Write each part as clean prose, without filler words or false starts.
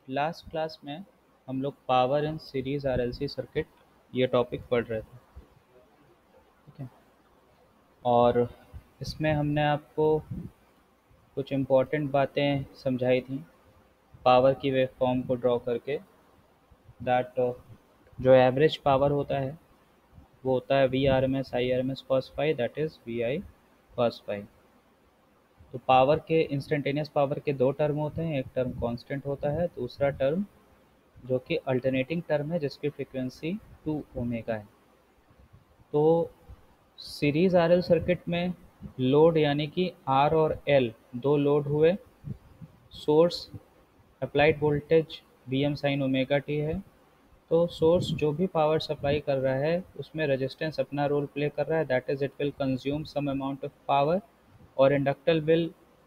Last class में हम लोग power in series RLC circuit ये टॉपिक पढ़ रहे थे। ठीक है। और इसमें हमने आपको कुछ इम्पोर्टेंट बातें समझाई थी पावर की वेव फॉर्म को ड्रॉ करके। दैट जो एवरेज पावर होता है वो होता है V R M S I R M S cos phi, that is V I cos phi. तो पावर के इंस्टेंटेनियस पावर के दो टर्म होते हैं, एक टर्म कांस्टेंट होता है, दूसरा टर्म जो कि अल्टरनेटिंग टर्म है जिसकी फ्रीक्वेंसी 2 ओमेगा है। तो सीरीज आरएल सर्किट में लोड यानी कि आर और एल दो लोड हुए, source applied voltage V M sine omega T है। तो सोर्स जो भी पावर सप्लाई कर रहा है उसमें रेजिस्टेंस अपना रोल प्ले कर रहा है, that is it will consume some amount of power, और inductor will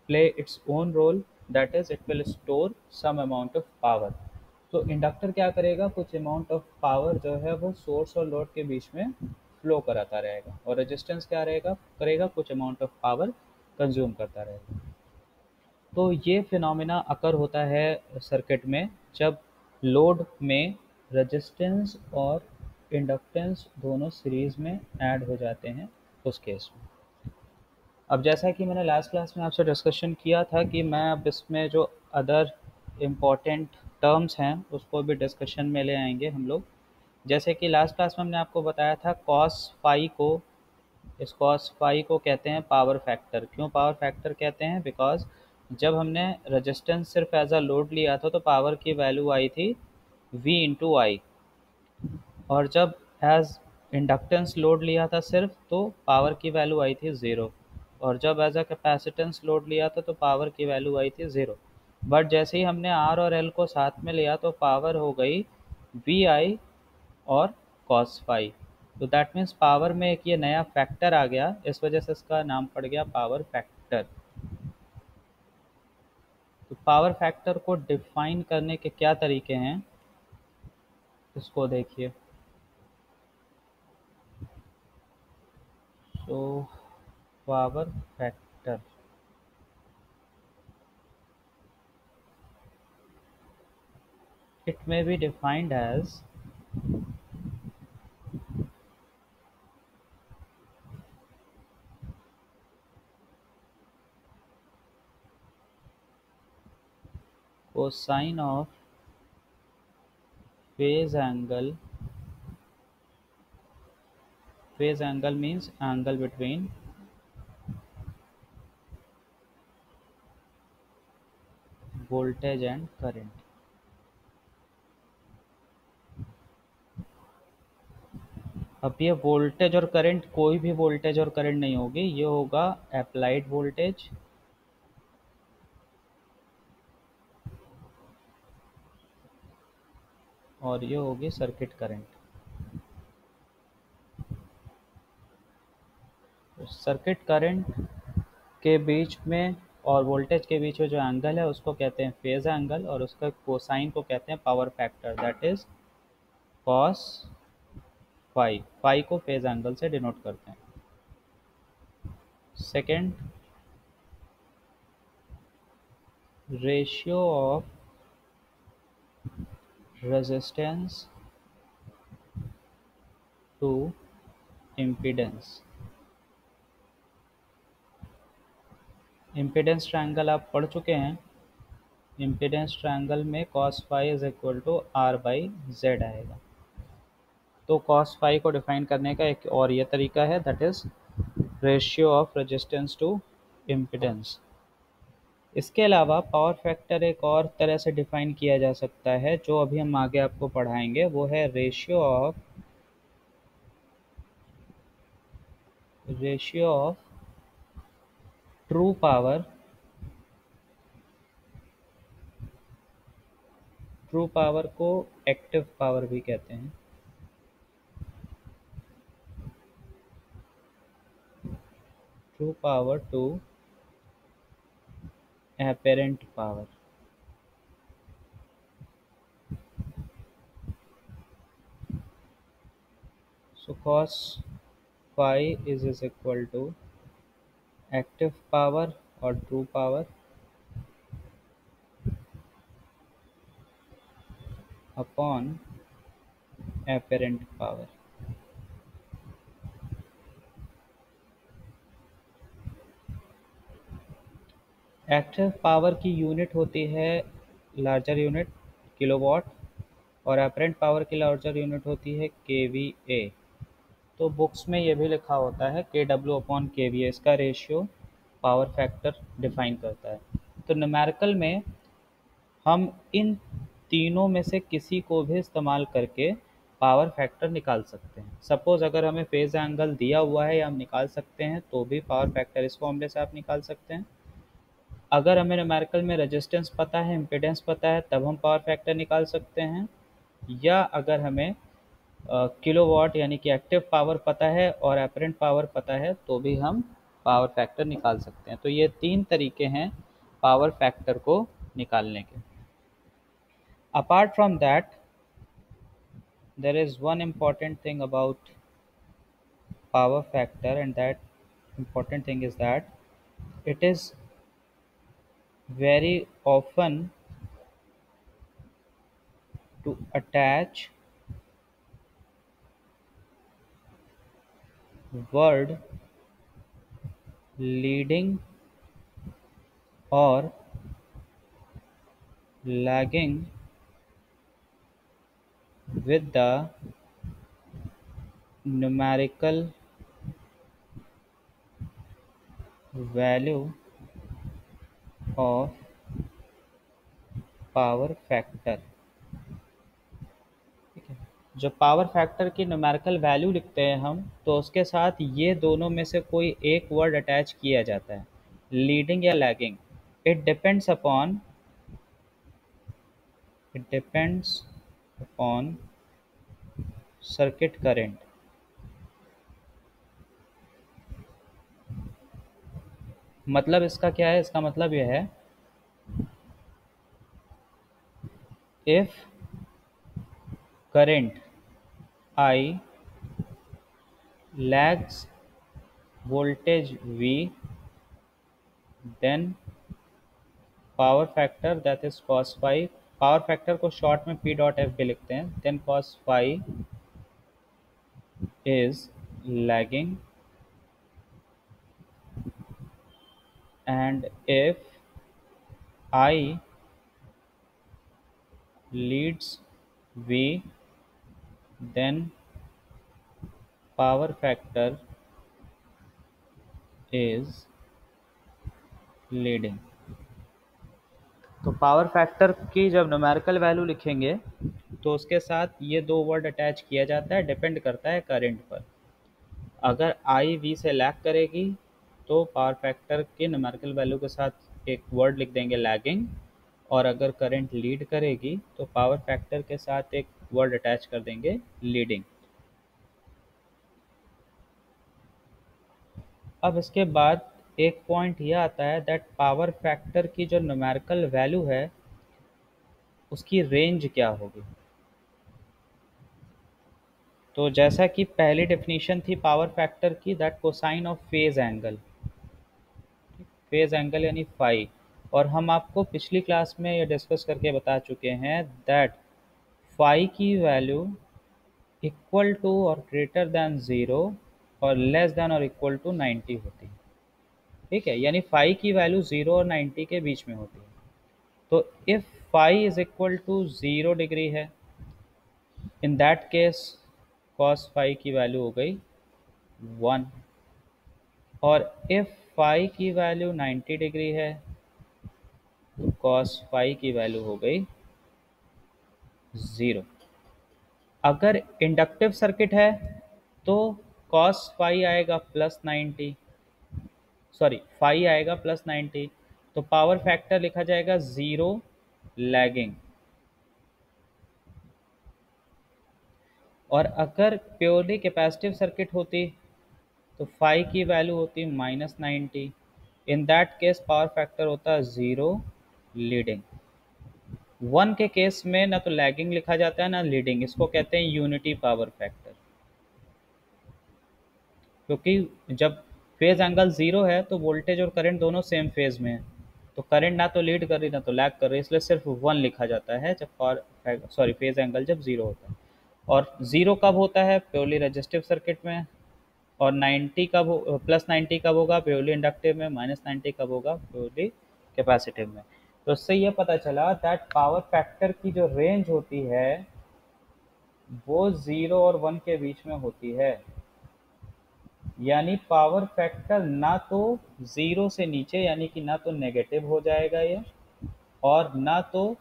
play its own role, that is it will store some amount of power. तो इंडक्टर क्या करेगा, कुछ अमाउंट ऑफ पावर जो है वो सोर्स और लोड के बीच में फ्लो कराता रहेगा, और रेजिस्टेंस क्या रहेगा, करेगा कुछ अमाउंट ऑफ पावर कंज्यूम करता रहेगा। तो ये फिनोमेना अकर होता है सर्किट में जब लोड में रेजिस्टेंस और इंडक्टेंस दोनों सीरीज में ऐड हो जाते हैं उस केस में। अब जैसा कि मैंने लास्ट क्लास में आपसे डिस्कशन किया था कि मैं अब इसमें जो अदर इम्पॉर्टेंट टर्म्स हैं उसको भी डिस्कशन में ले आएंगे हम लोग। जैसे कि लास्ट क्लास में हमने आपको बताया था कॉस फाई को, इस कॉस फाई को कहते हैं पावर फैक्टर। क्यों पावर फैक्टर कहते हैं, बिकॉज जब हमने रेजिस्टेंस सिर्फ एज अ लोड लिया था तो पावर की वैल्यू आई थी v इंटू आई, और जब एज इंडक्टेंस लोड लिया था सिर्फ तो पावर की वैल्यू आई थी ज़ीरो, और जब एज अ कैपेसिटेंस लोड लिया था तो पावर की वैल्यू आई थी ज़ीरो। बट जैसे ही हमने आर और एल को साथ में लिया तो पावर हो गई वी आई और कॉस फाई। तो दैट मीन्स पावर में एक ये नया फैक्टर आ गया, इस वजह से इसका नाम पड़ गया पावर फैक्टर। तो पावर फैक्टर को डिफाइन करने के क्या तरीके हैं इसको देखिए। तो power factor, it may be defined as cosine of phase angle. Phase angle means angle between voltage and current. अब ये वोल्टेज और करंट कोई भी वोल्टेज और करंट नहीं होगी, ये होगा अप्लाइड वोल्टेज और ये होगी सर्किट करंट। तो सर्किट करंट के बीच में और वोल्टेज के बीच में जो एंगल है उसको कहते हैं फेज एंगल, और उसका कोसाइन को कहते हैं power factor, that is cos phi. Phi को फेज एंगल से डिनोट करते हैं। Second, ratio of resistance to impedance. Impedance triangle आप पढ़ चुके हैं। इम्पीडेंस ट्रायंगल में cos phi is equal to R by Z आएगा। तो cos फाई को डिफाइन करने का एक और ये तरीका है, that is ratio of resistance to impedance. इसके अलावा पावर फैक्टर एक और तरह से डिफाइन किया जा सकता है जो अभी हम आगे आपको पढ़ाएंगे, वो है ratio of true power, true power को एक्टिव पावर भी कहते हैं, true power to apparent power. So cos phi is equal to active power और true power upon apparent power. Active power की यूनिट होती है लार्जर यूनिट किलोवाट, और apparent power की लार्जर यूनिट होती है केवीए। तो बुक्स में ये भी लिखा होता है के डब्ल्यू अपॉन के वी ए, इसका रेशियो पावर फैक्टर डिफाइन करता है। तो न्यूमेरिकल में हम इन तीनों में से किसी को भी इस्तेमाल करके पावर फैक्टर निकाल सकते हैं। सपोज अगर हमें फेज एंगल दिया हुआ है या हम निकाल सकते हैं तो भी पावर फैक्टर इस फॉर्मूले से आप निकाल सकते हैं। अगर हमें न्यूमेरिकल में रेजिस्टेंस पता है, इम्पीडेंस पता है, तब हम पावर फैक्टर निकाल सकते हैं। या अगर हमें किलोवाट यानी कि एक्टिव पावर पता है और एपरेंट पावर पता है तो भी हम पावर फैक्टर निकाल सकते हैं। तो ये तीन तरीके हैं पावर फैक्टर को निकालने के। Apart from that, there is one important thing about power factor, and that important thing is that it is very often to attach word leading or lagging with the numerical value of power factor. ठीक है, जब power factor की numerical value लिखते हैं हम तो उसके साथ ये दोनों में से कोई एक वर्ड अटैच किया जाता है, लीडिंग या lagging. It depends upon circuit current. मतलब इसका क्या है? इसका मतलब यह है, if current I lags voltage V, then power factor that is cos phi, power factor को शॉर्ट में P डॉट एफ भी लिखते हैं, then cos phi is lagging, and if I leads V, then power factor is leading। तो power factor की जब numerical value लिखेंगे तो उसके साथ ये दो वर्ड अटैच किया जाता है, डिपेंड करता है करंट पर। अगर आई वी से लैग करेगी तो पावर फैक्टर के न्यूमेरिकल वैल्यू के साथ एक वर्ड लिख देंगे लैगिंग, और अगर करंट लीड करेगी तो पावर फैक्टर के साथ एक वर्ड अटैच कर देंगे लीडिंग। अब इसके बाद एक पॉइंट यह आता है दैट पावर फैक्टर की जो न्यूमेरिकल वैल्यू है उसकी रेंज क्या होगी। तो जैसा कि पहली डेफिनेशन थी पावर फैक्टर की, that cosine of phase angle, phase angle यानी फाई। और हम आपको पिछली क्लास में ये डिस्कस करके बता चुके हैं दैट फाई की वैल्यू इक्वल टू और ग्रेटर देन 0 और लेस देन और इक्वल टू 90 होती है। ठीक है, यानी फाई की वैल्यू 0 और 90 के बीच में होती है। तो if phi is equal to 0 degree है, in that case cos phi की वैल्यू हो गई 1, और इफ फाई की वैल्यू 90 डिग्री है तो कॉस फाई की वैल्यू हो गई 0। अगर इंडक्टिव सर्किट है तो कॉस फाई आएगा +90, सॉरी फाई आएगा +90, तो पावर फैक्टर लिखा जाएगा 0 लैगिंग। और अगर प्योरली कैपेसिटिव सर्किट होती तो फाई की वैल्यू होती -90, इन दैट केस पावर फैक्टर होता 0 लीडिंग। 1 के केस में ना तो लैगिंग लिखा जाता है ना लीडिंग, इसको कहते हैं यूनिटी पावर फैक्टर। क्योंकि जब फेज एंगल 0 है तो वोल्टेज और करंट दोनों सेम फेज में है, तो करंट ना तो लीड कर रही ना तो लैग कर रही, इसलिए सिर्फ 1 लिखा जाता है जब फेज एंगल जब 0 होता है। और 0 कब होता है? प्योरली रेजिस्टिव सर्किट में। और 90 कब प्लस 90 कब होगा? प्योरली इंडक्टिव में। माइनस 90 कब होगा? प्योरली कैपेसिटिव में। तो इससे ये पता चला दैट पावर फैक्टर की जो रेंज होती है वो 0 और 1 के बीच में होती है। यानी पावर फैक्टर ना तो 0 से नीचे यानी कि ना तो नेगेटिव हो जाएगा ये, और ना तो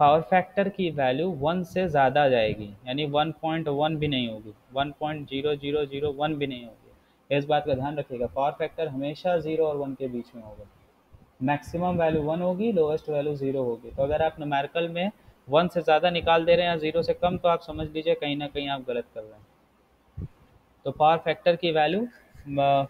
पावर फैक्टर की वैल्यू 1 से ज़्यादा जाएगी, यानी 1.1 भी नहीं होगी, 1.0001 भी नहीं होगी। इस बात का ध्यान रखिएगा, पावर फैक्टर हमेशा 0 और 1 के बीच में होगा। मैक्सिमम वैल्यू 1 होगी, लोएस्ट वैल्यू 0 होगी। तो अगर आप न्यूमेरिकल में 1 से ज़्यादा निकाल दे रहे हैं या 0 से कम, तो आप समझ लीजिए कहीं ना कहीं आप गलत कर रहे हैं। तो पावर फैक्टर की वैल्यू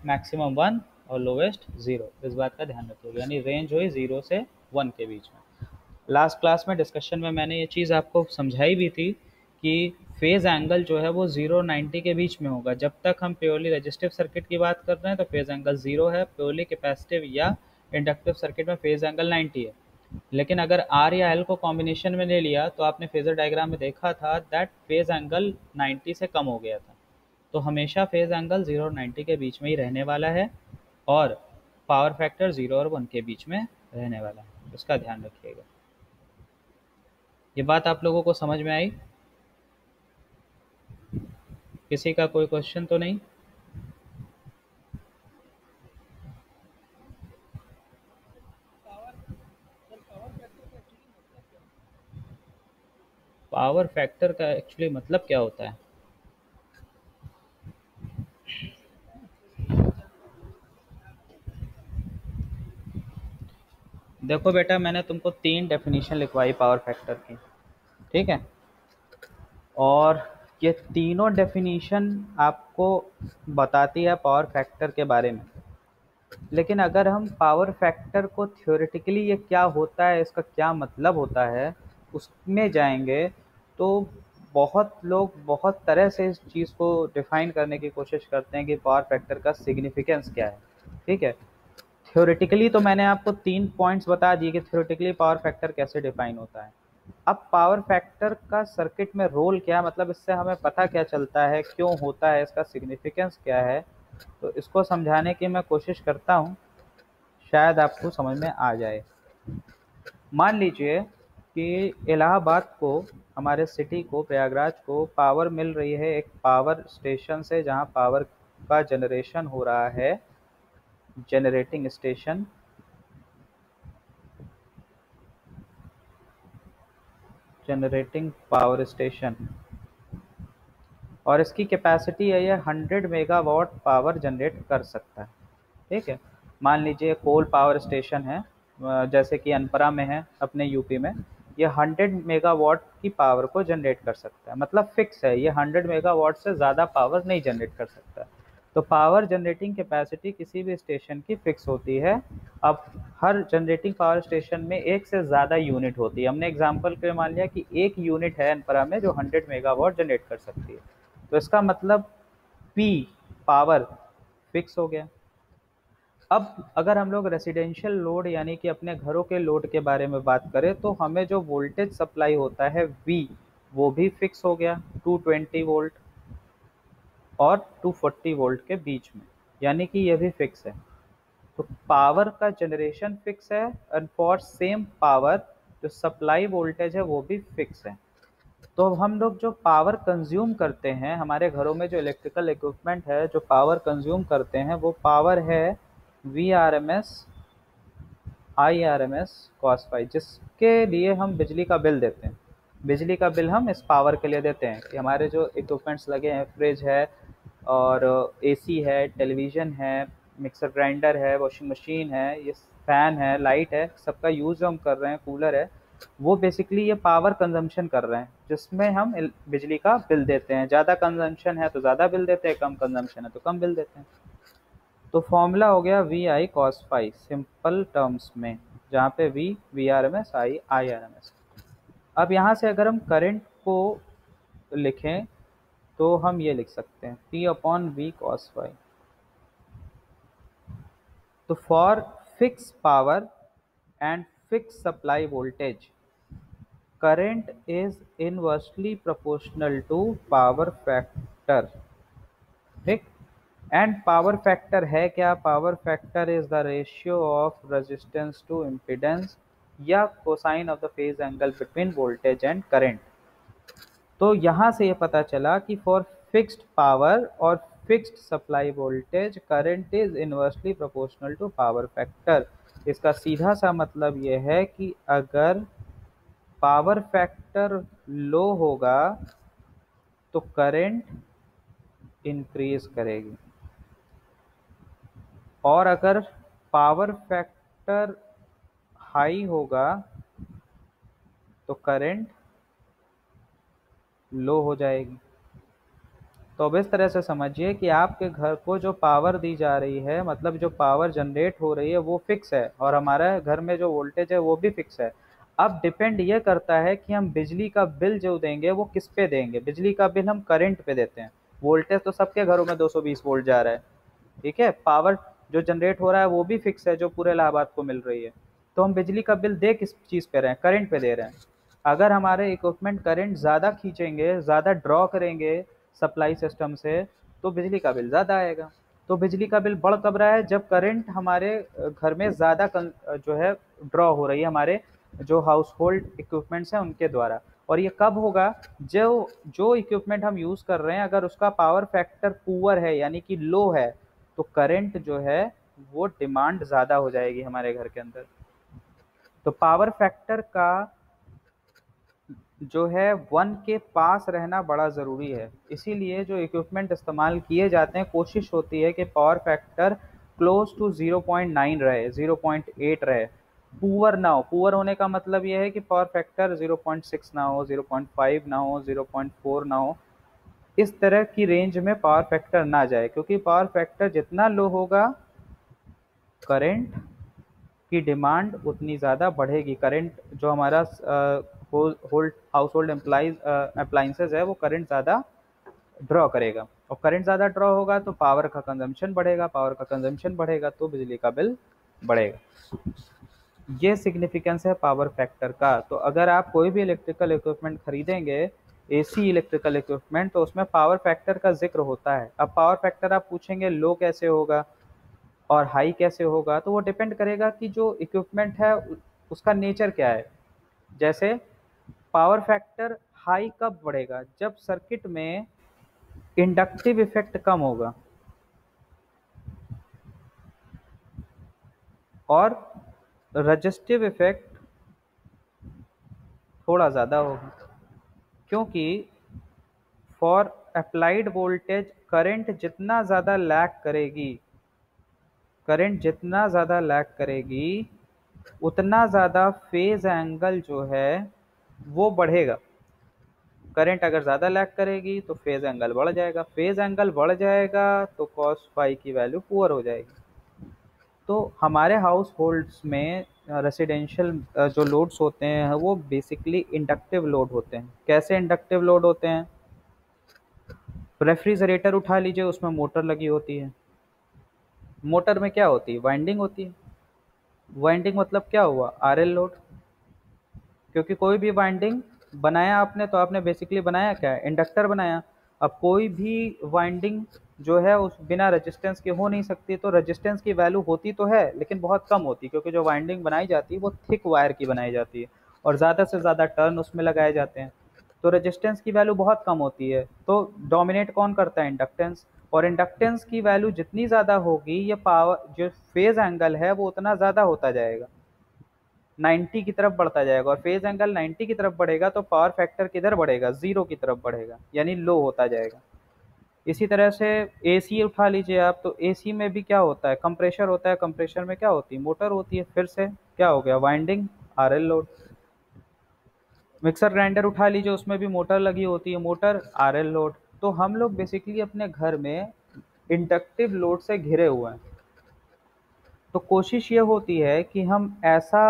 मैक्सिमम 1 और लोवेस्ट 0, इस बात का ध्यान रखिएगा। यानी रेंज हुई 0 से 1 के बीच में। लास्ट क्लास में डिस्कशन में मैंने ये चीज़ आपको समझाई भी थी कि फेज़ एंगल जो है वो 0 और 90 के बीच में होगा। जब तक हम प्योरली रेजिस्टिव सर्किट की बात कर रहे हैं तो फेज़ एंगल 0 है, प्योरली कैपेसिटिव या इंडक्टिव सर्किट में फेज़ एंगल 90 है। लेकिन अगर आर या एल को कॉम्बिनेशन में ले लिया तो आपने फेजर डायग्राम में देखा था दैट फेज़ एंगल 90 से कम हो गया था। तो हमेशा फेज़ एंगल 0 और 90 के बीच में ही रहने वाला है, और पावर फैक्टर 0 और 1 के बीच में रहने वाला है। उसका ध्यान रखिएगा। ये बात आप लोगों को समझ में आई? किसी का कोई क्वेश्चन तो नहीं? पावर फैक्टर का एक्चुअली मतलब क्या होता है? देखो बेटा, मैंने तुमको 3 डेफिनेशन लिखवाई पावर फैक्टर की, ठीक है? और ये तीनों डेफिनेशन आपको बताती है पावर फैक्टर के बारे में। लेकिन अगर हम पावर फैक्टर को थ्योरेटिकली ये क्या होता है, इसका क्या मतलब होता है, उसमें जाएंगे तो बहुत लोग बहुत तरह से इस चीज़ को डिफाइन करने की कोशिश करते हैं कि पावर फैक्टर का सिग्निफिकेंस क्या है, ठीक है? थ्योरेटिकली तो मैंने आपको 3 पॉइंट्स बता दिए कि थ्योरेटिकली पावर फैक्टर कैसे डिफाइन होता है। अब पावर फैक्टर का सर्किट में रोल क्या, मतलब इससे हमें पता क्या चलता है, क्यों होता है, इसका सिग्निफिकेंस क्या है, तो इसको समझाने की मैं कोशिश करता हूँ, शायद आपको समझ में आ जाए। मान लीजिए कि इलाहाबाद को, हमारे सिटी को, प्रयागराज को पावर मिल रही है एक पावर स्टेशन से, जहाँ पावर का जनरेशन हो रहा है, generating station, generating power station, और इसकी कैपेसिटी है ये 100 मेगावाट पावर जनरेट कर सकता है, ठीक है? मान लीजिए कोल पावर स्टेशन है, जैसे कि अनपरा में है अपने यूपी में, ये 100 मेगावाट की पावर को जनरेट कर सकता है, मतलब फिक्स है, ये 100 मेगावाट से ज़्यादा पावर नहीं जनरेट कर सकता। तो पावर जनरेटिंग कैपेसिटी किसी भी स्टेशन की फिक्स होती है। अब हर जनरेटिंग पावर स्टेशन में एक से ज़्यादा यूनिट होती है। हमने एग्जांपल के मान लिया कि एक यूनिट है अनपरा में जो 100 मेगावाट जनरेट कर सकती है, तो इसका मतलब पी पावर फिक्स हो गया। अब अगर हम लोग रेसिडेंशियल लोड यानी कि अपने घरों के लोड के बारे में बात करें तो हमें जो वोल्टेज सप्लाई होता है V, वो भी फिक्स हो गया 220 वोल्ट और 240 वोल्ट के बीच में, यानी कि ये भी फिक्स है। तो पावर का जनरेशन फिक्स है, एंड फॉर सेम पावर जो सप्लाई वोल्टेज है वो भी फिक्स है। तो हम लोग जो पावर कंज्यूम करते हैं, हमारे घरों में जो इलेक्ट्रिकल इक्विपमेंट है जो पावर कंज्यूम करते हैं, वो पावर है VRMS IRMS cos फाई, जिसके लिए हम बिजली का बिल देते हैं। बिजली का बिल हम इस पावर के लिए देते हैं कि हमारे जो इक्विपमेंट्स लगे हैं, फ्रिज है और AC है, टेलीविज़न है, मिक्सर ग्राइंडर है, वॉशिंग मशीन है, ये फ़ैन है, लाइट है, सबका यूज़ जो हम कर रहे हैं, कूलर है, वो बेसिकली ये पावर कंजम्पशन कर रहे हैं, जिसमें हम बिजली का बिल देते हैं। ज़्यादा कंजम्पशन है तो ज़्यादा बिल देते हैं, कम कंजम्पशन है तो कम बिल देते हैं। तो फॉर्मूला हो गया VI cos phi simple terms में, जहाँ पे V VRMS I IRMS। अब यहाँ से अगर हम करंट को लिखें तो हम ये लिख सकते हैं P/V cos फाई। तो for fix power and fixed supply voltage, current is inversely proportional to power factor। ठीक। एंड पावर फैक्टर है क्या? Power factor is the ratio of resistance to impedance या cosine of the phase angle between voltage and current. तो यहाँ से ये पता चला कि फॉर फिक्स्ड पावर और fixed supply voltage current is inversely proportional to power factor. इसका सीधा सा मतलब ये है कि अगर पावर फैक्टर लो होगा तो करंट इंक्रीज करेगी, और अगर पावर फैक्टर हाई होगा तो करंट लो हो जाएगी। तो अब इस तरह से समझिए कि आपके घर को जो पावर दी जा रही है, मतलब जो पावर जनरेट हो रही है वो फिक्स है, और हमारे घर में जो वोल्टेज है वो भी फिक्स है। अब डिपेंड ये करता है कि हम बिजली का बिल जो देंगे वो किस पे देंगे। बिजली का बिल हम करंट पे देते हैं, वोल्टेज तो सबके घरों में 220 वोल्ट जा रहा है, ठीक है। पावर जो जनरेट हो रहा है वो भी फिक्स है, जो पूरे इलाहाबाद को मिल रही है। तो हम बिजली का बिल दे किस चीज़ पे रहे हैं? करंट पे दे रहे हैं। अगर हमारे इक्विपमेंट करंट ज़्यादा खींचेंगे, ज़्यादा ड्रॉ करेंगे सप्लाई सिस्टम से, तो बिजली का बिल ज़्यादा आएगा। तो बिजली का बिल बढ़ कब रहा है? जब करंट हमारे घर में ज़्यादा जो है ड्रॉ हो रही है, हमारे जो हाउस होल्ड इक्विपमेंट्स हैं उनके द्वारा। और ये कब होगा? जो जो इक्विपमेंट हम यूज़ कर रहे हैं अगर उसका पावर फैक्टर पुअर है यानी कि लो है, तो करंट जो है वो डिमांड ज़्यादा हो जाएगी हमारे घर के अंदर। तो पावर फैक्टर का जो है 1 के पास रहना बड़ा ज़रूरी है। इसीलिए जो इक्विपमेंट इस्तेमाल किए जाते हैं कोशिश होती है कि पावर फैक्टर क्लोज टू 0.9 रहे, 0.8 रहे, पुअर ना हो। पुअर होने का मतलब ये है कि पावर फैक्टर 0.6 ना हो, 0.5 ना हो, 0.4 ना हो, इस तरह की रेंज में पावर फैक्टर ना जाए, क्योंकि पावर फैक्टर जितना लो होगा करंट की डिमांड उतनी ज़्यादा बढ़ेगी। करंट जो हमारा होल्ड हाउस होल्ड अप्लाइंसेज है वो करंट ज़्यादा ड्रॉ करेगा, और करंट ज़्यादा ड्रॉ होगा तो पावर का कंजम्पशन बढ़ेगा, पावर का कंजम्पशन बढ़ेगा तो बिजली का बिल बढ़ेगा। ये सिग्निफिकेंस है पावर फैक्टर का। तो अगर आप कोई भी इलेक्ट्रिकल इक्विपमेंट खरीदेंगे, एसी इलेक्ट्रिकल इक्विपमेंट, तो उसमें पावर फैक्टर का जिक्र होता है। अब पावर फैक्टर आप पूछेंगे लो कैसे होगा और हाई कैसे होगा, तो वो डिपेंड करेगा कि जो इक्विपमेंट है उसका नेचर क्या है। जैसे पावर फैक्टर हाई कब बढ़ेगा? जब सर्किट में इंडक्टिव इफेक्ट कम होगा और रजिस्टिव इफेक्ट थोड़ा ज़्यादा होगा, क्योंकि फॉर अप्लाइड वोल्टेज करंट जितना ज़्यादा लैग करेगी, करंट जितना ज़्यादा लैग करेगी उतना ज़्यादा फेज एंगल जो है वो बढ़ेगा। करंट अगर ज़्यादा लैग करेगी तो फेज एंगल बढ़ जाएगा, फेज एंगल बढ़ जाएगा तो कॉस फाई की वैल्यू पुअर हो जाएगी। तो हमारे हाउस होल्ड्स में रेसिडेंशियल जो लोड्स होते हैं वो बेसिकली इंडक्टिव लोड होते हैं। कैसे इंडक्टिव लोड होते हैं? रेफ्रिजरेटर उठा लीजिए, उसमें मोटर लगी होती है। मोटर में क्या होती है? वाइंडिंग होती है। वाइंडिंग मतलब क्या हुआ? RL load. क्योंकि कोई भी वाइंडिंग बनाया आपने तो आपने बेसिकली बनाया क्या है? इंडक्टर बनाया। अब कोई भी वाइंडिंग जो है उस बिना रेजिस्टेंस के हो नहीं सकती, तो रेजिस्टेंस की वैल्यू होती तो है लेकिन बहुत कम होती, क्योंकि जो वाइंडिंग बनाई जाती है वो थिक वायर की बनाई जाती है और ज़्यादा से ज़्यादा टर्न उसमें लगाए जाते हैं, तो रेजिस्टेंस की वैल्यू बहुत कम होती है। तो डोमिनेट कौन करता है? इंडक्टेंस। और इंडक्टेंस की वैल्यू जितनी ज़्यादा होगी ये पावर जो फेज एंगल है वो उतना ज़्यादा होता जाएगा, 90 की तरफ बढ़ता जाएगा। और फेज एंगल 90 की तरफ बढ़ेगा तो पावर फैक्टर किधर बढ़ेगा? 0 की तरफ बढ़ेगा, यानी लो होता जाएगा। इसी तरह से एसी उठा लीजिए आप, तो एसी में भी क्या होता है? कंप्रेशर होता है। कंप्रेशर में क्या होती है? मोटर होती है। फिर से क्या हो गया? Winding, RL load. Mixer grinder उठा लीजिए, उसमें भी मोटर लगी होती है। Motor, RL load. तो हम लोग बेसिकली अपने घर में इंडक्टिव लोड से घिरे हुए हैं। तो कोशिश ये होती है कि हम ऐसा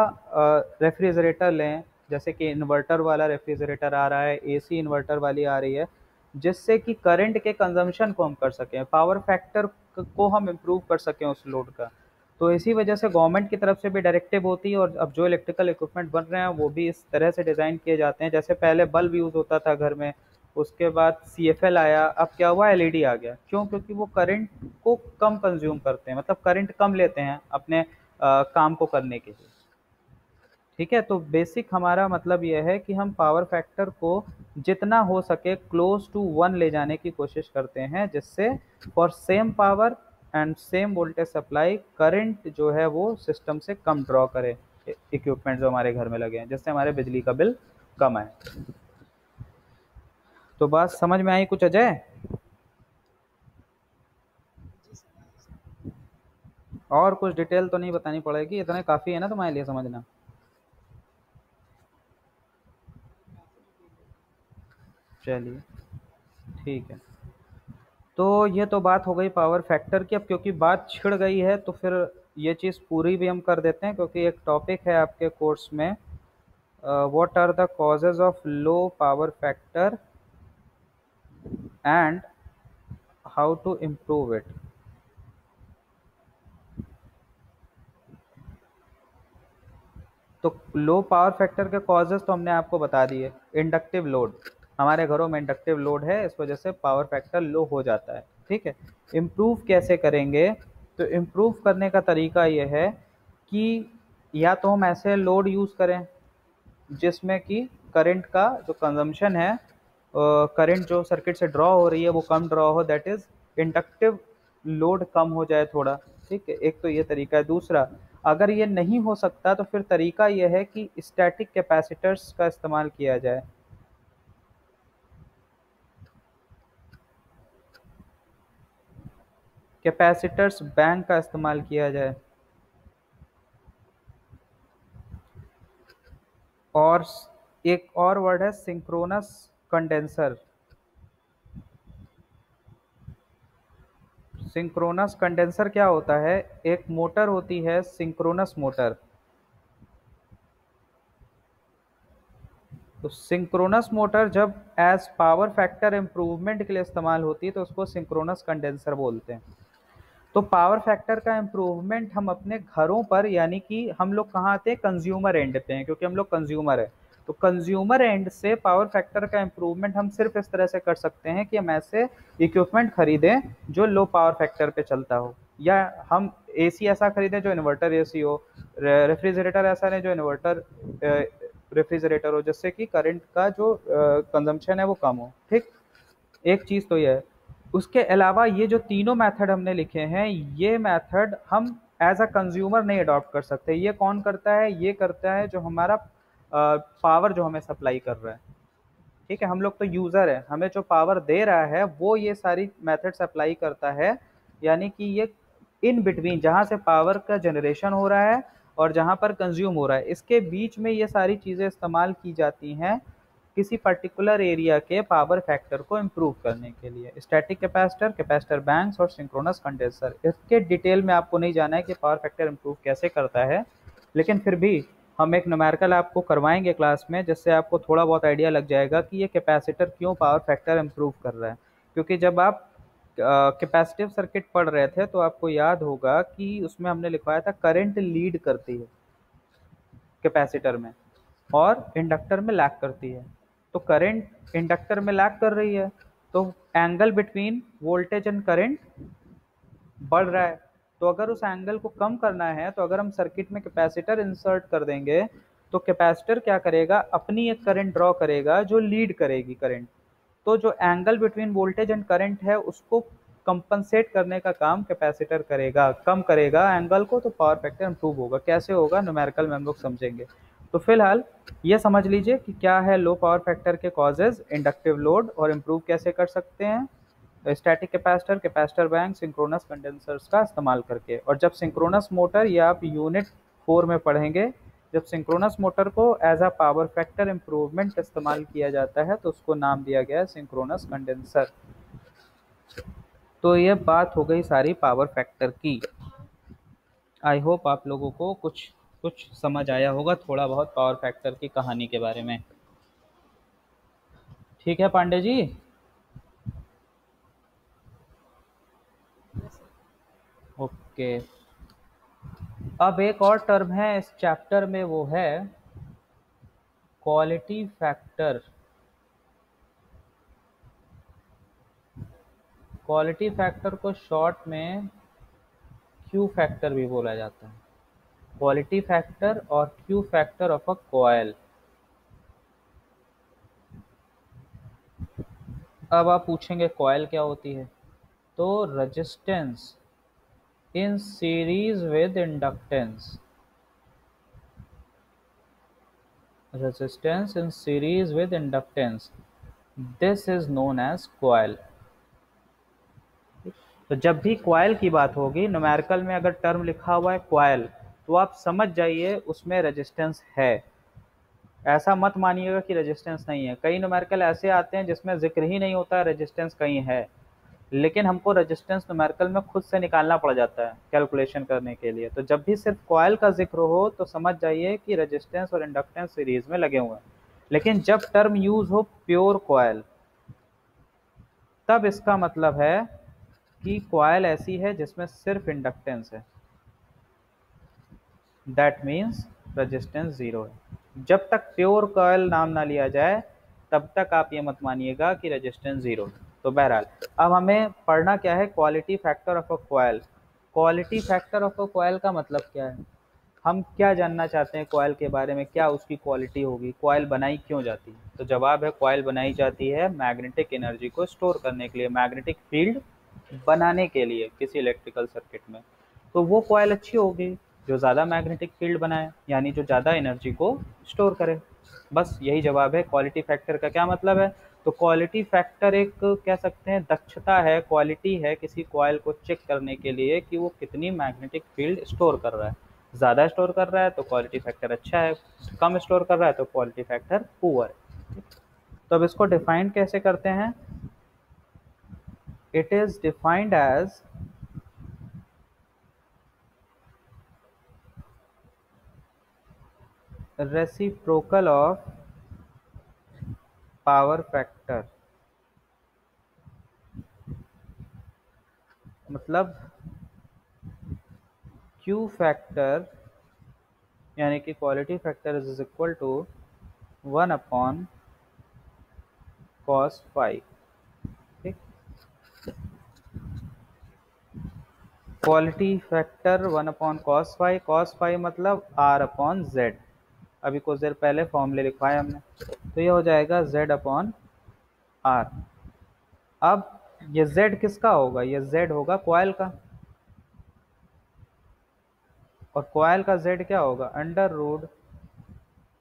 रेफ्रिजरेटर लें, जैसे कि इन्वर्टर वाला रेफ्रिजरेटर आ रहा है, एसी इन्वर्टर वाली आ रही है, जिससे कि करंट के कंजम्पशन को हम कर सकें, पावर फैक्टर को हम इम्प्रूव कर सकें उस लोड का। तो इसी वजह से गवर्नमेंट की तरफ से भी डायरेक्टिव होती है, और अब जो इलेक्ट्रिकल इक्विपमेंट बन रहे हैं वो भी इस तरह से डिज़ाइन किए जाते हैं। जैसे पहले बल्ब यूज़ होता था घर में, उसके बाद CFL आया, अब क्या हुआ, LED आ गया। क्यों? क्योंकि वो करंट को कम कंज्यूम करते हैं, मतलब करंट कम लेते हैं अपने काम को करने के लिए। ठीक है, तो बेसिक हमारा मतलब यह है कि हम पावर फैक्टर को जितना हो सके क्लोज टू 1 ले जाने की कोशिश करते हैं, जिससे for same power and same voltage supply current जो है वो सिस्टम से कम ड्रॉ करे, इक्विपमेंट जो हमारे घर में लगे हैं, जिससे हमारे बिजली का बिल कम आए। तो बात समझ में आई कुछ अजय? और कुछ डिटेल तो नहीं बतानी पड़ेगी, इतने काफ़ी है ना तुम्हारे लिए समझना? चलिए ठीक है। तो ये तो बात हो गई पावर फैक्टर की। अब क्योंकि बात छिड़ गई है तो फिर ये चीज़ पूरी भी हम कर देते हैं, क्योंकि एक टॉपिक है आपके कोर्स में, what are the causes of low power factor and how to improve it. तो लो पावर फैक्टर के कॉजेज तो हमने आपको बता दिए। इंडक्टिव लोड, हमारे घरों में इंडक्टिव लोड है, इस वजह से पावर फैक्टर लो हो जाता है। ठीक है, इम्प्रूव कैसे करेंगे? तो इम्प्रूव करने का तरीका यह है कि या तो हम ऐसे लोड यूज़ करें जिसमें कि करंट का जो कंजम्पशन है, करंट जो सर्किट से ड्रॉ हो रही है वो कम ड्रॉ हो, दैट इज इंडक्टिव लोड कम हो जाए थोड़ा। ठीक है, एक तो ये तरीका है। दूसरा, अगर ये नहीं हो सकता तो फिर तरीका यह है कि स्टैटिक कैपेसिटर्स का इस्तेमाल किया जाए। कैपेसिटर्स बैंक का इस्तेमाल किया जाए। और एक और वर्ड है सिंक्रोनस कंडेंसर। सिंक्रोनस कंडेंसर क्या होता है? एक मोटर होती है सिंक्रोनस मोटर। तो सिंक्रोनस मोटर जब एज पावर फैक्टर इम्प्रूवमेंट के लिए इस्तेमाल होती है तो उसको सिंक्रोनस कंडेंसर बोलते हैं। तो पावर फैक्टर का इम्प्रूवमेंट हम अपने घरों पर, यानी कि हम लोग कहाँ आते हैं, कंज्यूमर एंड पे हैं, क्योंकि हम लोग कंज्यूमर है। तो कंज्यूमर एंड से पावर फैक्टर का इम्प्रूवमेंट हम सिर्फ इस तरह से कर सकते हैं कि हम ऐसे इक्विपमेंट खरीदें जो लो पावर फैक्टर पे चलता हो, या हम AC ऐसा खरीदें जो इन्वर्टर AC हो, रेफ्रिजरेटर ऐसा नहीं जो इन्वर्टर रेफ्रिजरेटर हो, जिससे कि करंट का जो कंजम्पशन है वो कम हो। ठीक, एक चीज़ तो ये है। उसके अलावा ये जो तीनों मेथड हमने लिखे हैं, ये मेथड हम एज अ कंज्यूमर नहीं अडॉप्ट कर सकते। ये कौन करता है? ये करता है जो हमारा पावर जो हमें सप्लाई कर रहा है। ठीक है, हम लोग तो यूज़र है, हमें जो पावर दे रहा है वो ये सारी मेथड्स अप्लाई करता है। यानी कि ये इन बिटवीन, जहाँ से पावर का जनरेशन हो रहा है और जहाँ पर कंज्यूम हो रहा है, इसके बीच में ये सारी चीज़ें इस्तेमाल की जाती हैं किसी पर्टिकुलर एरिया के पावर फैक्टर को इम्प्रूव करने के लिए। स्टैटिक कैपेसिटर, कैपेसिटर बैंक्स और सिंक्रोनस कंडेंसर, इसके डिटेल में आपको नहीं जाना है कि पावर फैक्टर इम्प्रूव कैसे करता है, लेकिन फिर भी हम एक न्यूमेरिकल आपको करवाएंगे क्लास में, जिससे आपको थोड़ा बहुत आइडिया लग जाएगा कि ये कैपेसिटर क्यों पावर फैक्टर इम्प्रूव कर रहा है। क्योंकि जब आप कैपेसिटिव सर्किट पढ़ रहे थे तो आपको याद होगा कि उसमें हमने लिखवाया था करंट लीड करती है कैपेसिटर में और इंडक्टर में लैग करती है। तो करंट इंडक्टर में लैग कर रही है, तो angle between voltage and current बढ़ रहा है। तो अगर उस एंगल को कम करना है तो अगर हम सर्किट में कैपेसिटर इंसर्ट कर देंगे तो कैपेसिटर क्या करेगा, अपनी एक करंट ड्रॉ करेगा जो लीड करेगी करंट। तो जो angle between voltage and current है उसको कंपनसेट करने का काम कैपेसिटर करेगा, कम करेगा एंगल को, तो पावर फैक्टर इंप्रूव होगा। कैसे होगा, न्यूमेरिकल में हम लोग समझेंगे। तो फिलहाल ये समझ लीजिए कि क्या है लो पावर फैक्टर के कॉजेज, इंडक्टिव लोड, और इम्प्रूव कैसे कर सकते हैं static capacitor, capacitor bank, synchronous condensers का इस्तेमाल करके। और जब सिंक्रोनस मोटर, या आप यूनिट 4 में पढ़ेंगे, जब सिंक्रोनस मोटर को as a power factor improvement इस्तेमाल किया जाता है तो उसको नाम दिया गया है सिंक्रोनस कंडेंसर। तो ये बात हो गई सारी पावर फैक्टर की। आई होप आप लोगों को कुछ कुछ समझ आया होगा थोड़ा बहुत पावर फैक्टर की कहानी के बारे में। ठीक है पांडे जी। ओके। अब एक और टर्म है इस चैप्टर में, वो है क्वालिटी फैक्टर। क्वालिटी फैक्टर को शॉर्ट में क्यू फैक्टर भी बोला जाता है। क्वालिटी फैक्टर और Q factor of a coil. अब आप पूछेंगे कॉइल क्या होती है, तो resistance in series with inductance. Resistance in series with inductance, this is known as coil. तो जब भी कॉइल की बात होगी, न्यूमेरिकल में अगर टर्म लिखा हुआ है कॉइल, तो आप समझ जाइए उसमें रेजिस्टेंस है। ऐसा मत मानिएगा कि रेजिस्टेंस नहीं है। कई न्यूमेरिकल ऐसे आते हैं जिसमें जिक्र ही नहीं होता है रेजिस्टेंस कहीं है, लेकिन हमको रेजिस्टेंस न्यूमेरिकल में खुद से निकालना पड़ जाता है कैलकुलेशन करने के लिए। तो जब भी सिर्फ कॉइल का जिक्र हो तो समझ जाइए कि रेजिस्टेंस और इंडक्टेंस सीरीज में लगे हुए हैं। लेकिन जब टर्म यूज हो प्योर कॉइल, तब इसका मतलब है कि कॉइल ऐसी है जिसमें सिर्फ इंडक्टेंस है। दैट मीन्स रेजिस्टेंस जीरो है। जब तक प्योर कॉइल नाम ना लिया जाए, तब तक आप ये मत मानिएगा कि रेजिस्टेंस जीरो है। तो बहरहाल अब हमें पढ़ना क्या है, quality factor of a coil. Quality factor of a coil का मतलब क्या है, हम क्या जानना चाहते हैं कॉइल के बारे में, क्या उसकी क्वालिटी होगी, कॉइल बनाई क्यों जाती है। तो जवाब है कॉइल बनाई जाती है मैग्नेटिक एनर्जी को स्टोर करने के लिए, मैग्नेटिक फील्ड बनाने के लिए किसी इलेक्ट्रिकल सर्किट में। तो वो कॉइल अच्छी होगी जो ज़्यादा मैग्नेटिक फील्ड बनाए, यानी जो ज़्यादा एनर्जी को स्टोर करे। बस यही जवाब है। क्वालिटी फैक्टर का क्या मतलब है, तो क्वालिटी फैक्टर एक कह सकते हैं दक्षता है, क्वालिटी है किसी कॉइल को चेक करने के लिए कि वो कितनी मैग्नेटिक फील्ड स्टोर कर रहा है। ज़्यादा स्टोर कर रहा है तो क्वालिटी फैक्टर अच्छा है, कम स्टोर कर रहा है तो क्वालिटी फैक्टर पुअर है। तो अब इसको डिफाइन कैसे करते हैं, it is defined as reciprocal of power factor. मतलब क्यू फैक्टर यानी कि quality factor is equal to 1/cos phi. ठीक, quality factor 1/cos phi. Cos phi मतलब R/Z। अभी कुछ देर पहले फॉर्मूले लिखवाए हमने, तो ये हो जाएगा Z/R। अब ये Z किसका होगा, ये Z होगा कॉइल का, और कॉइल का Z क्या होगा,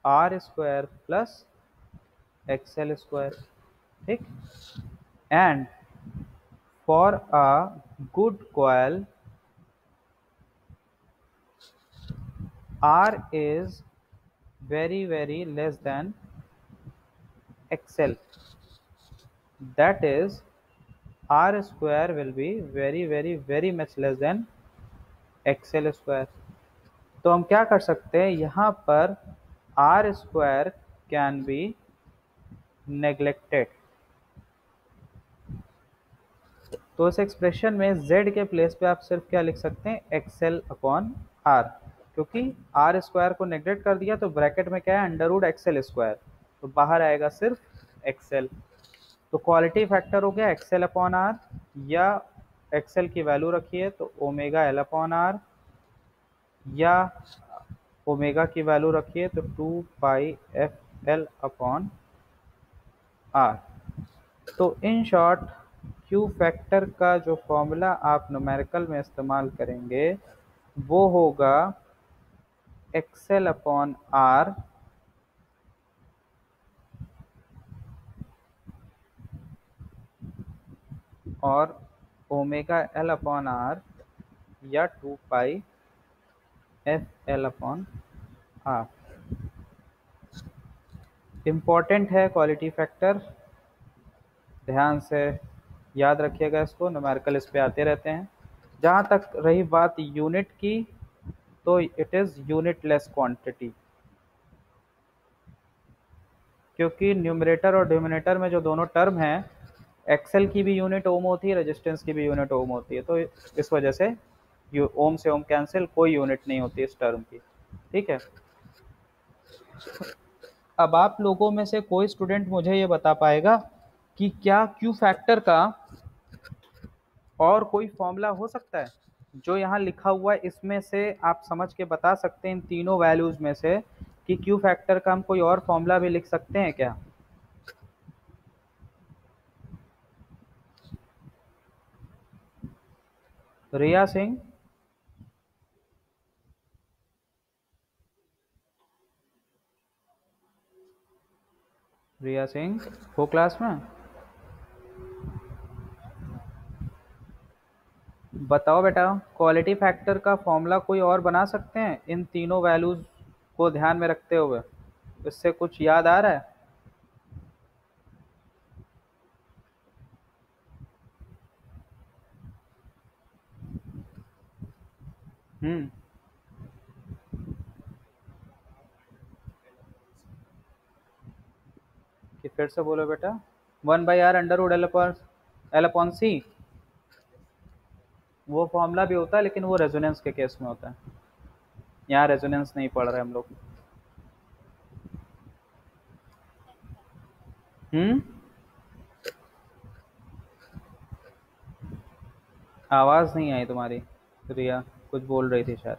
√R² प्लस XL²। ठीक, and for a good coil R is very less than XL, that is R square will be very much less than XL²। तो हम क्या कर सकते हैं, यहाँ पर R² कैन बी नेग्लेक्टेड। तो इस एक्सप्रेशन में Z के प्लेस पे आप सिर्फ क्या लिख सकते हैं, XL/R। क्योंकि R² को नेग्लेक्ट कर दिया तो ब्रैकेट में क्या है, √XL², तो बाहर आएगा सिर्फ XL। तो क्वालिटी फैक्टर हो गया XL/R, या XL की वैल्यू रखिए तो ω/L/R, या ओमेगा की वैल्यू रखिए तो 2πfL/R। तो इन शॉर्ट क्यू फैक्टर का जो फॉर्मूला आप न्यूमेरिकल में इस्तेमाल करेंगे वो होगा XL/R और ω/L/R, या 2πfL/R। इम्पॉर्टेंट है क्वालिटी फैक्टर, ध्यान से याद रखिएगा इसको, न्यूमेरिकल इस पे आते रहते हैं। जहाँ तक रही बात यूनिट की, तो इट इज़ यूनिटलेस क्वांटिटी, क्योंकि न्यूमरेटर और डिनोमिनेटर में जो दोनों टर्म हैं, एक्सेल की भी यूनिट ओम होती है, रेजिस्टेंस की भी यूनिट ओम होती है, तो इस वजह से ओम से ओम कैंसिल, कोई यूनिट नहीं होती इस टर्म की। ठीक है। अब आप लोगों में से कोई स्टूडेंट मुझे ये बता पाएगा कि क्या क्यू फैक्टर का और कोई फॉर्मूला हो सकता है जो यहाँ लिखा हुआ है, इसमें से आप समझ के बता सकते हैं इन तीनों वैल्यूज में से कि क्यू फैक्टर का हम कोई और फॉर्मूला भी लिख सकते हैं क्या? रिया सिंह, रिया सिंह हो क्लास में? बताओ बेटा, क्वालिटी फैक्टर का फॉर्मूला कोई और बना सकते हैं इन तीनों वैल्यूज को ध्यान में रखते हुए? इससे कुछ याद आ रहा है? हम्म। कि फिर से बोलो बेटा। 1/r under root L upon C, वो फॉर्मूला भी होता है लेकिन वो रेजोनेंस के केस में होता है। यहाँ रेजोनेंस नहीं पढ़ रहे हम लोग। हम्म। आवाज नहीं आई तुम्हारी रिया, कुछ बोल रही थी शायद।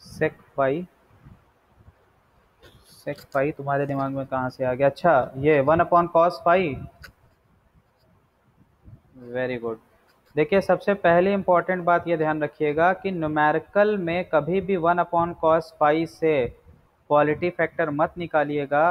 सेक फाई, सेक फाई तुम्हारे दिमाग में कहाँ से आ गया? अच्छा, ये 1/cos फाई। Very good. देखिए, सबसे पहले इंपॉर्टेंट बात ये ध्यान रखिएगा कि न्यूमेरिकल में कभी भी 1/cos फाई से क्वालिटी फैक्टर मत निकालिएगा,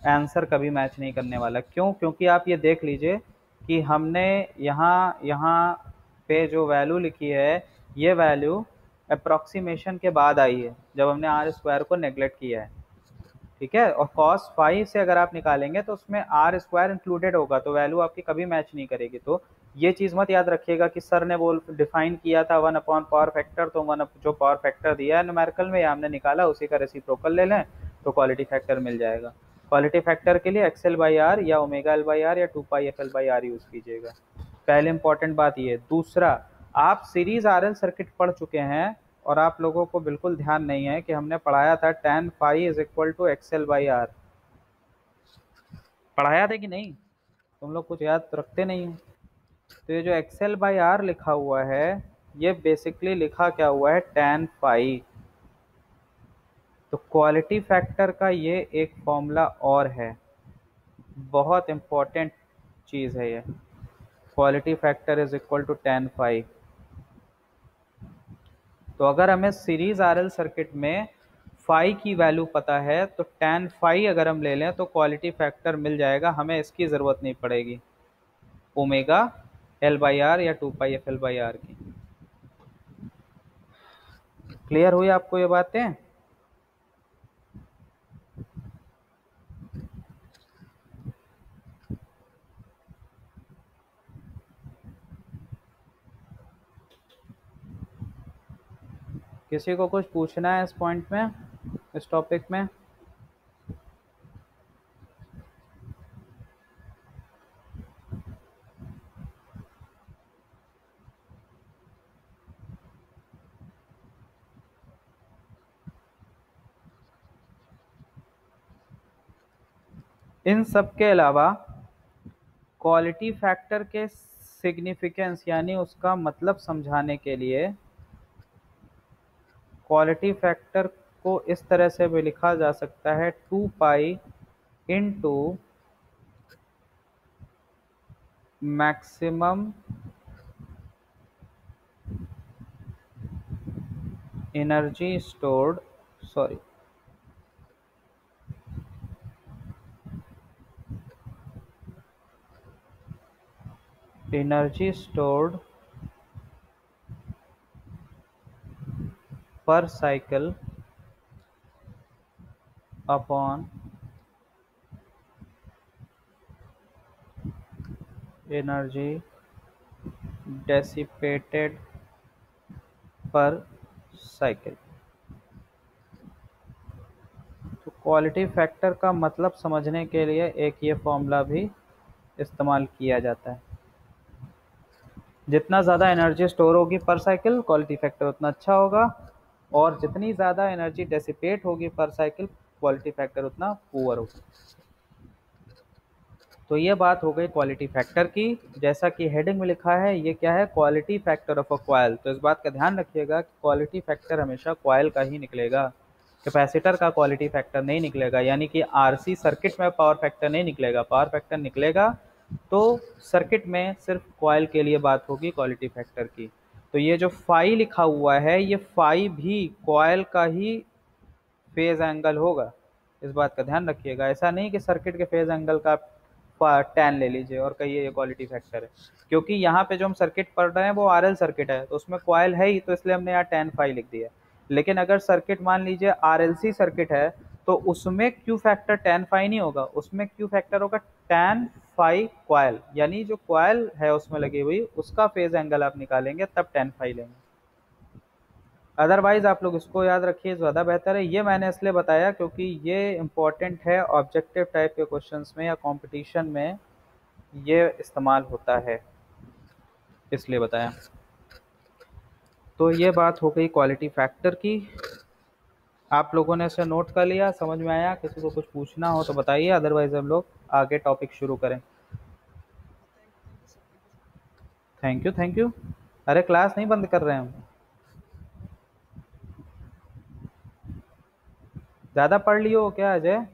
आंसर कभी मैच नहीं करने वाला। क्यों? क्योंकि आप ये देख लीजिए कि हमने यहाँ यहाँ पे जो वैल्यू लिखी है, ये वैल्यू अप्रोक्सीमेशन के बाद आई है, जब हमने आर स्क्वायर को नेग्लेक्ट किया है। ठीक है। और cos फाई से अगर आप निकालेंगे तो उसमें आर स्क्वायर इंक्लूडेड होगा, तो वैल्यू आपकी कभी मैच नहीं करेगी। तो ये चीज मत याद रखिएगा कि सर ने बोल डिफाइन किया था 1/पावर फैक्टर, तो वन जो पावर फैक्टर दिया है न्यूमेरिकल में या हमने निकाला उसी का रेसिप्रोकल ले लें तो क्वालिटी फैक्टर मिल जाएगा। क्वालिटी फैक्टर के लिए XL/R या ω/L/R या 2πFL/R यूज कीजिएगा। पहले इंपॉर्टेंट बात ये। दूसरा, आप सीरीज RL सर्किट पढ़ चुके हैं और आप लोगों को बिल्कुल ध्यान नहीं है कि हमने पढ़ाया था tan phi is equal to XL/R। पढ़ाया था कि नहीं? तुम लोग कुछ याद रखते नहीं हो। तो ये जो XL/R लिखा हुआ है, ये बेसिकली लिखा क्या हुआ है? tan phi. तो क्वालिटी फैक्टर का ये एक फॉर्मूला और है, बहुत इंपॉर्टेंट चीज है ये। Quality factor is equal to tan phi. तो अगर हमें सीरीज RL सर्किट में फाई की वैल्यू पता है तो tan फाई अगर हम ले लें तो क्वालिटी फैक्टर मिल जाएगा, हमें इसकी ज़रूरत नहीं पड़ेगी ω/L/R या 2πFL/R की। क्लियर हुई आपको ये बातें? किसी को कुछ पूछना है इस पॉइंट में, इस टॉपिक में? इन सब के अलावा क्वालिटी फैक्टर के सिग्निफिकेंस यानी उसका मतलब समझाने के लिए क्वालिटी फैक्टर को इस तरह से भी लिखा जा सकता है 2π into maximum energy stored, sorry, energy stored per cycle upon energy dissipated per cycle. तो क्वालिटी फैक्टर का मतलब समझने के लिए एक ये फॉर्मूला भी इस्तेमाल किया जाता है। जितना ज़्यादा एनर्जी स्टोर होगी पर साइकिल, क्वालिटी फैक्टर उतना अच्छा होगा, और जितनी ज़्यादा एनर्जी डेसिपेट होगी पर साइकिल, क्वालिटी फैक्टर उतना पुअर होगा। तो ये बात हो गई क्वालिटी फैक्टर की। जैसा कि हेडिंग में लिखा है, ये क्या है, quality factor of a coil. तो इस बात का ध्यान रखिएगा कि क्वालिटी फैक्टर हमेशा कॉइल का ही निकलेगा, कैपेसिटर का क्वालिटी फैक्टर नहीं निकलेगा। यानी कि आरसी सर्किट में पावर फैक्टर नहीं निकलेगा, पावर फैक्टर निकलेगा तो सर्किट में सिर्फ कॉइल के लिए बात होगी क्वालिटी फैक्टर की। तो ये जो फाई लिखा हुआ है, ये फाई भी कॉइल का ही फेज एंगल होगा। इस बात का ध्यान रखिएगा। ऐसा नहीं कि सर्किट के फेज एंगल का टैन ले लीजिए और कहिए ये क्वालिटी फैक्टर है, क्योंकि यहाँ पे जो हम सर्किट पढ़ रहे हैं वो आरएल सर्किट है, तो उसमें कॉइल है ही, तो इसलिए हमने यहाँ टैन फाई लिख दिया। लेकिन अगर सर्किट मान लीजिए आरएलसी सर्किट है, तो उसमें क्यू फैक्टर टैन फाई नहीं होगा, उसमें क्यू फैक्टर होगा टैन फाई कॉइल। यानी जो कॉइल है उसमें लगी हुई, उसका फेज एंगल आप निकालेंगे तब टैन फाई लेंगे। अदरवाइज आप लोग इसको याद रखिए, ज़्यादा बेहतर है। ये मैंने इसलिए बताया क्योंकि ये इंपॉर्टेंट है, ऑब्जेक्टिव टाइप के क्वेश्चंस में या कंपटीशन में ये इस्तेमाल होता है, इसलिए बताया। तो ये बात हो गई क्वालिटी फैक्टर की। आप लोगों ने इसे नोट कर लिया, समझ में आया? किसी को कुछ पूछना हो तो बताइए, अदरवाइज हम लोग आगे टॉपिक शुरू करें। Thank you, thank you. अरे क्लास नहीं बंद कर रहे हैं हम। ज़्यादा पढ़ लियो क्या अजय?